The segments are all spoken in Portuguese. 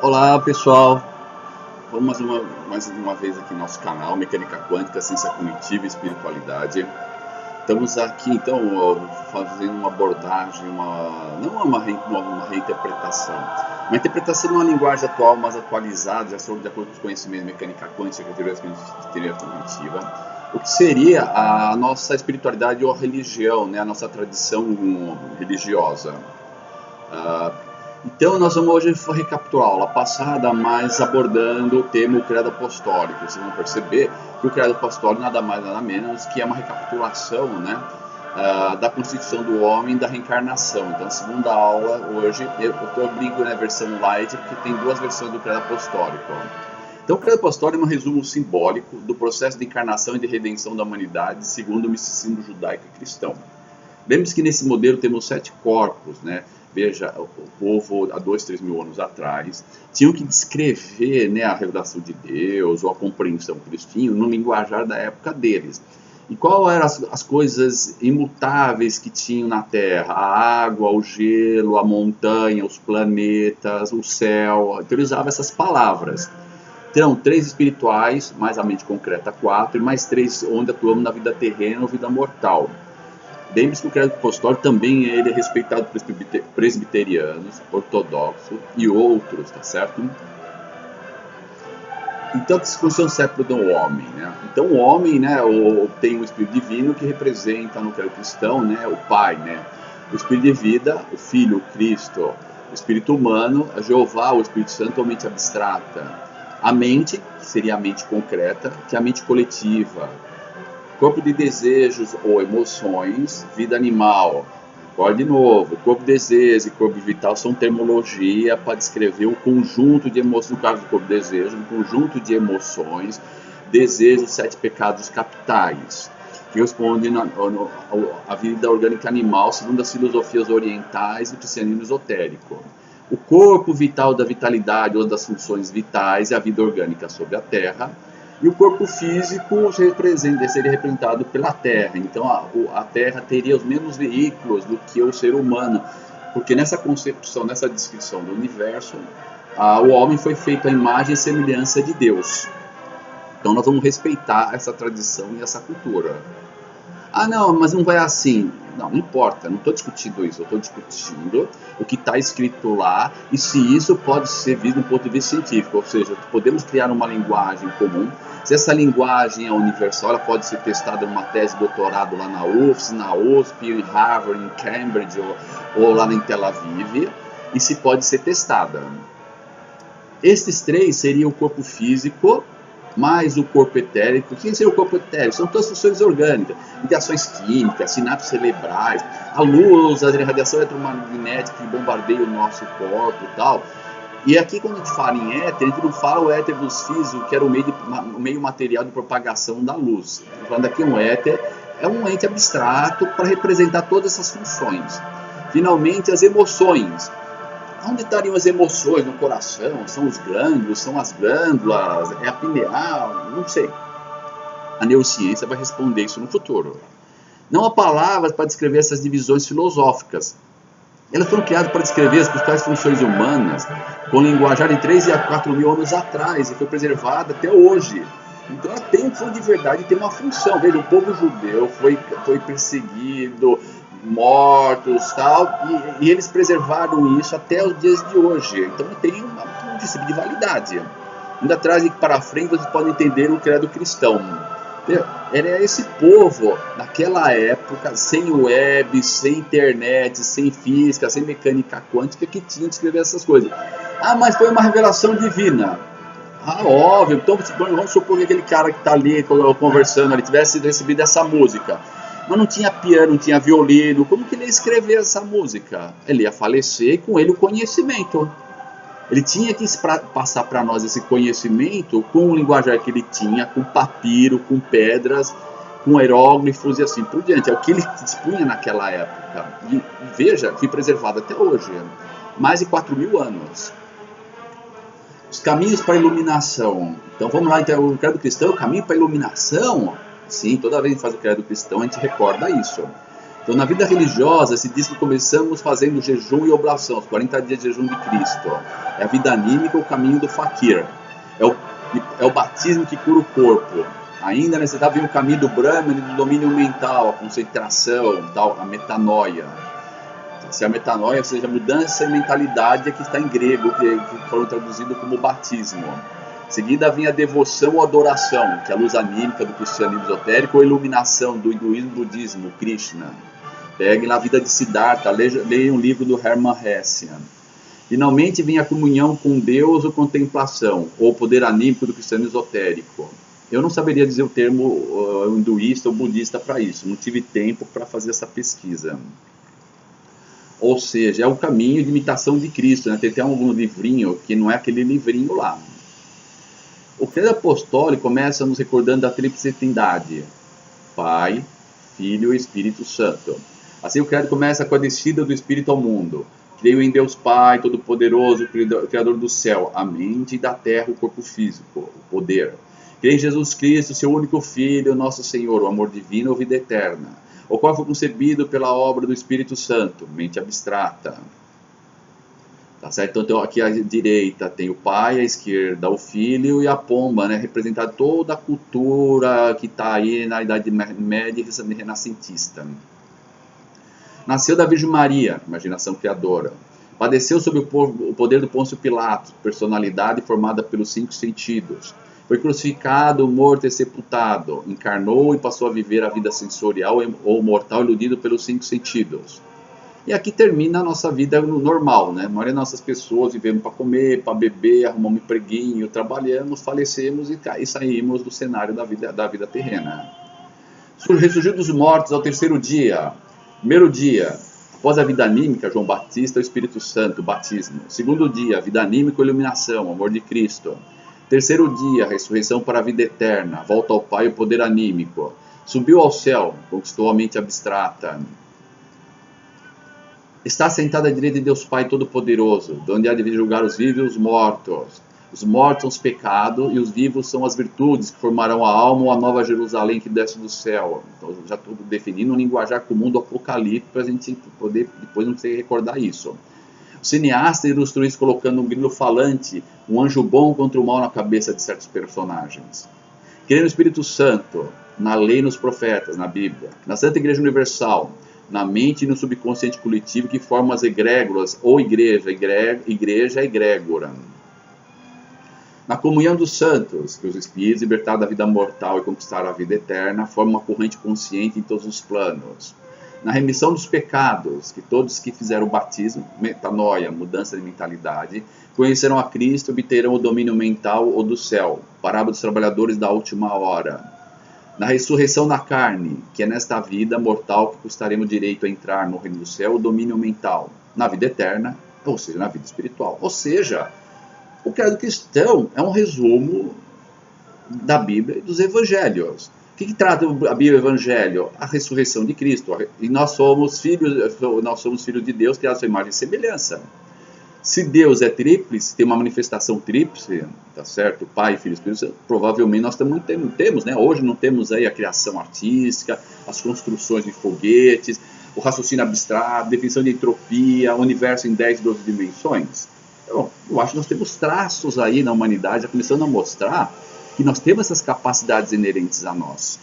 Olá pessoal, vamos mais uma vez aqui no nosso canal Mecânica Quântica, Ciência Cognitiva e Espiritualidade. Estamos aqui então fazendo uma abordagem, não uma reinterpretação, uma interpretação de uma linguagem atual, mais atualizada, já sobre de acordo com os conhecimentos de mecânica quântica e teoria cognitiva, o que seria a nossa espiritualidade ou a religião, né, a nossa tradição religiosa. Então nós vamos hoje recapitular a aula passada, mas abordando o tema o credo apostólico. Vocês vão perceber que o credo apostólico nada mais nada menos que é uma recapitulação, né, da constituição do homem e da reencarnação. Então a segunda aula hoje eu brinco na versão light porque tem duas versões do credo apostólico. Então o credo apostólico é um resumo simbólico do processo de encarnação e de redenção da humanidade segundo o misticismo judaico e cristão. Lembre-se que nesse modelo temos 7 corpos, né? Veja, o povo há 2-3 mil anos atrás tinham que descrever, né, a revelação de Deus ou a compreensão que eles tinham no linguajar da época deles. E qual eram as coisas imutáveis que tinham na Terra? A água, o gelo, a montanha, os planetas, o céu. Então ele usava essas palavras. Então, 3 espirituais, mais a mente concreta 4, e mais 3 onde atuamos na vida terrena ou vida mortal. Lembre-se que o credo apostólico também ele é respeitado por presbiterianos, ortodoxos e outros, tá certo? Então, que se funciona sempre do homem, né? Então, o homem, né, tem o Espírito Divino que representa no credo cristão, né, o Pai, né? O Espírito de vida, o Filho, o Cristo, o Espírito humano, a Jeová, o Espírito Santo, a mente abstrata. A mente, que seria a mente concreta, que é a mente coletiva. Corpo de desejos ou emoções, vida animal. Agora de novo, corpo de desejo e corpo vital são terminologia para descrever o conjunto de emoções, no caso do corpo de desejo, um conjunto de emoções, desejos, 7 pecados capitais, que respondem à vida orgânica animal segundo as filosofias orientais e o cristianismo esotérico. O corpo vital da vitalidade ou das funções vitais é a vida orgânica sobre a Terra. E o corpo físico seria representado pela Terra. Então a Terra teria os mesmos veículos do que o ser humano, porque nessa concepção, nessa descrição do universo, o homem foi feito à imagem e semelhança de Deus. Então nós vamos respeitar essa tradição e essa cultura. Ah, não, mas não vai assim. Não importa, não estou discutindo isso, eu estou discutindo o que está escrito lá e se isso pode ser visto do ponto de vista científico, ou seja, podemos criar uma linguagem comum. Se essa linguagem é universal, ela pode ser testada numa tese de doutorado lá na UFS, na USP, em Harvard, em Cambridge ou lá em Tel Aviv, e se pode ser testada. Estes 3 seriam o corpo físico, mais o corpo etérico. Quem seria o corpo etérico? São todas as funções orgânicas, interações químicas, sinapses cerebrais, a luz, a radiação eletromagnética que bombardeia o nosso corpo e tal. E aqui quando a gente fala em éter, a gente não fala o éter dos físicos, que era o meio material de propagação da luz. Falando aqui um éter, é um ente abstrato para representar todas essas funções. Finalmente, as emoções. Onde estariam as emoções no coração? São os glândulos, são as glândulas, é a pineal, não sei. A neurociência vai responder isso no futuro. Não há palavras para descrever essas divisões filosóficas. Elas foram criadas para descrever as principais funções humanas com linguajar de 3 a 4 mil anos atrás e foi preservada até hoje. Então ela tem um fundo de verdade e tem uma função. Veja, o povo judeu foi perseguido, mortos, tal, e eles preservaram isso até os dias de hoje. Então tem um princípio de validade. Indo atrás e para frente vocês podem entender o credo cristão. Era esse povo, naquela época, sem web, sem internet, sem física, sem mecânica quântica, que tinha que escrever essas coisas. Ah, mas foi uma revelação divina. Ah, óbvio. Então vamos supor que aquele cara que está ali conversando, ele tivesse recebido essa música. Mas não tinha piano, não tinha violino. Como que ele ia escrever essa música? Ele ia falecer e com ele o conhecimento. Ele tinha que passar para nós esse conhecimento com o linguajar que ele tinha, com papiro, com pedras, com hieróglifos e assim por diante. É o que ele dispunha naquela época. E veja, foi preservado até hoje. Mais de 4 mil anos. Os caminhos para a iluminação. Então vamos lá, então, o credo cristão, o caminho para a iluminação. Sim, toda vez que faz o credo cristão a gente recorda isso. Então, na vida religiosa, se diz que começamos fazendo jejum e oblação, os 40 dias de jejum de Cristo. É a vida anímica, o caminho do fakir. É o batismo que cura o corpo. Ainda necessitava vir o caminho do Brahman e do domínio mental, a concentração, a metanoia. Se a metanoia, ou seja, a mudança de mentalidade, é que está em grego, que foram traduzido como batismo. Em seguida vinha a devoção ou adoração, que é a luz anímica do cristianismo esotérico, ou a iluminação do hinduísmo e budismo, Krishna. Pegue na vida de Siddhartha, leia um livro do Hermann Hesse. Finalmente vinha a comunhão com Deus ou contemplação, ou o poder anímico do cristianismo esotérico. Eu não saberia dizer o termo hinduísta ou budista para isso, não tive tempo para fazer essa pesquisa. Ou seja, é o caminho de imitação de Cristo, né? Tem até um livrinho que não é aquele livrinho lá. O credo apostólico começa nos recordando da tríplice trindade: Pai, Filho e Espírito Santo. Assim o credo começa com a descida do Espírito ao mundo. Creio em Deus Pai, Todo-Poderoso, Criador do céu, a mente e da terra, o corpo físico, o poder. Creio em Jesus Cristo, seu único Filho, nosso Senhor, o amor divino ou vida eterna, o qual foi concebido pela obra do Espírito Santo, mente abstrata. Tá certo? Então aqui à direita tem o Pai, à esquerda o Filho e a pomba, né? Representando toda a cultura que está aí na Idade Média e renascentista. Nasceu da Virgem Maria, imaginação criadora. Padeceu sob o poder do Pôncio Pilatos, personalidade formada pelos 5 sentidos. Foi crucificado, morto e sepultado. Encarnou e passou a viver a vida sensorial ou mortal iludido pelos 5 sentidos. E aqui termina a nossa vida normal, né? A maioria das nossas pessoas vivemos para comer, para beber, arrumamos um empreguinho, trabalhamos, falecemos e saímos do cenário da vida terrena. Ressurgiu dos mortos ao 3º dia. Primeiro dia, após a vida anímica, João Batista, o Espírito Santo, batismo. Segundo dia, vida anímica, iluminação, amor de Cristo. Terceiro dia, ressurreição para a vida eterna, volta ao Pai, o poder anímico. Subiu ao céu, conquistou a mente abstrata. Está sentado à direita de Deus Pai Todo-Poderoso, de onde há de julgar os vivos e os mortos. Os mortos são os pecados e os vivos são as virtudes que formarão a alma ou a nova Jerusalém que desce do céu. Então, já estou definindo um linguajar comum do Apocalipse para a gente poder depois não se recordar isso. O cineasta ilustrou isso colocando um grilo falante, um anjo bom contra o mal na cabeça de certos personagens. Creio no Espírito Santo, na lei e nos profetas, na Bíblia, na Santa Igreja Universal, na mente e no subconsciente coletivo que formam as egrégoras ou igreja é egrégora. Na comunhão dos santos, que os espíritos, libertados da vida mortal e conquistaram a vida eterna, formam uma corrente consciente em todos os planos. Na remissão dos pecados, que todos que fizeram o batismo, metanoia, mudança de mentalidade, conhecerão a Cristo e obterão o domínio mental ou do céu, parábola dos trabalhadores da última hora. Na ressurreição da carne, que é nesta vida mortal que custaremos direito a entrar no reino do céu, o domínio mental, na vida eterna, ou seja, na vida espiritual. Ou seja, o credo cristão é um resumo da Bíblia e dos Evangelhos. O que trata a Bíblia e o Evangelho? A ressurreição de Cristo. E nós somos filhos de Deus, criados à sua imagem e semelhança. Se Deus é tríplice, tem uma manifestação tríplice, tá certo? Pai, Filho e Espírito Santo, provavelmente nós temos, né? Hoje não temos aí a criação artística, as construções de foguetes, o raciocínio abstrato, definição de entropia, o universo em 10, 12 dimensões. Eu acho que nós temos traços aí na humanidade, já começando a mostrar que nós temos essas capacidades inerentes a nós.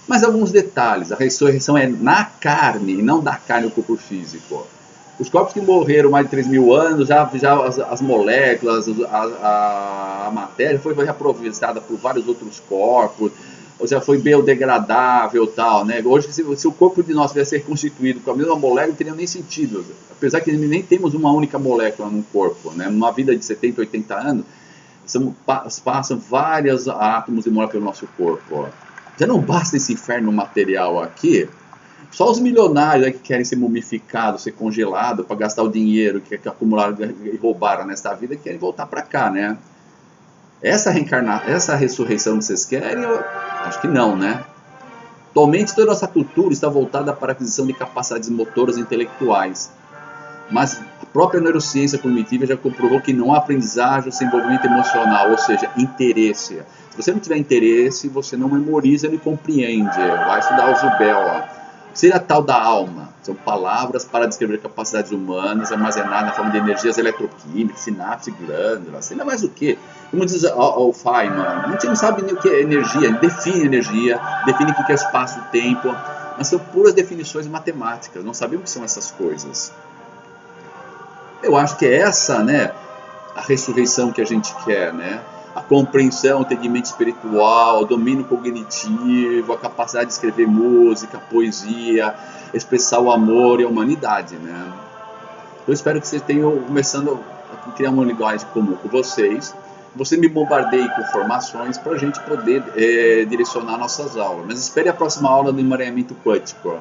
Mas alguns detalhes, a ressurreição é na carne e não da carne o corpo físico. Os corpos que morreram mais de 3.000 anos, já as moléculas, a matéria foi reaproveitada por vários outros corpos, ou já foi biodegradável e tal, né? Hoje, se o corpo de nós tivesse ser constituído com a mesma molécula, não teria nem sentido. Apesar que nem temos uma única molécula no corpo, né? Numa vida de 70, 80 anos, passam vários átomos de moléculas no nosso corpo. Já não basta esse inferno material aqui. Só os milionários que querem ser mumificados, ser congelados, para gastar o dinheiro que acumularam e roubaram nesta vida, querem voltar para cá, né? Essa ressurreição que vocês querem, eu acho que não, né? Atualmente toda a nossa cultura está voltada para a aquisição de capacidades motoras e intelectuais. Mas a própria neurociência cognitiva já comprovou que não há aprendizagem sem envolvimento emocional, ou seja, interesse. Se você não tiver interesse, você não memoriza nem compreende. Vai estudar o Zubel, ó. Seria a tal da alma. São palavras para descrever capacidades humanas armazenadas na forma de energias eletroquímicas, sinapse, glândulas, sei lá mais o que. Como diz o Feynman, a gente não sabe nem o que é energia, ele define energia, define o que é espaço-tempo, mas são puras definições matemáticas, não sabemos o que são essas coisas. Eu acho que é essa, né, a ressurreição que a gente quer, né? A compreensão, o entendimento espiritual, o domínio cognitivo, a capacidade de escrever música, poesia, expressar o amor e a humanidade, né? Eu espero que vocês tenham começando a criar uma linguagem comum com vocês. Você me bombardeie com informações para a gente poder direcionar nossas aulas. Mas espere a próxima aula do emaranhamento quântico.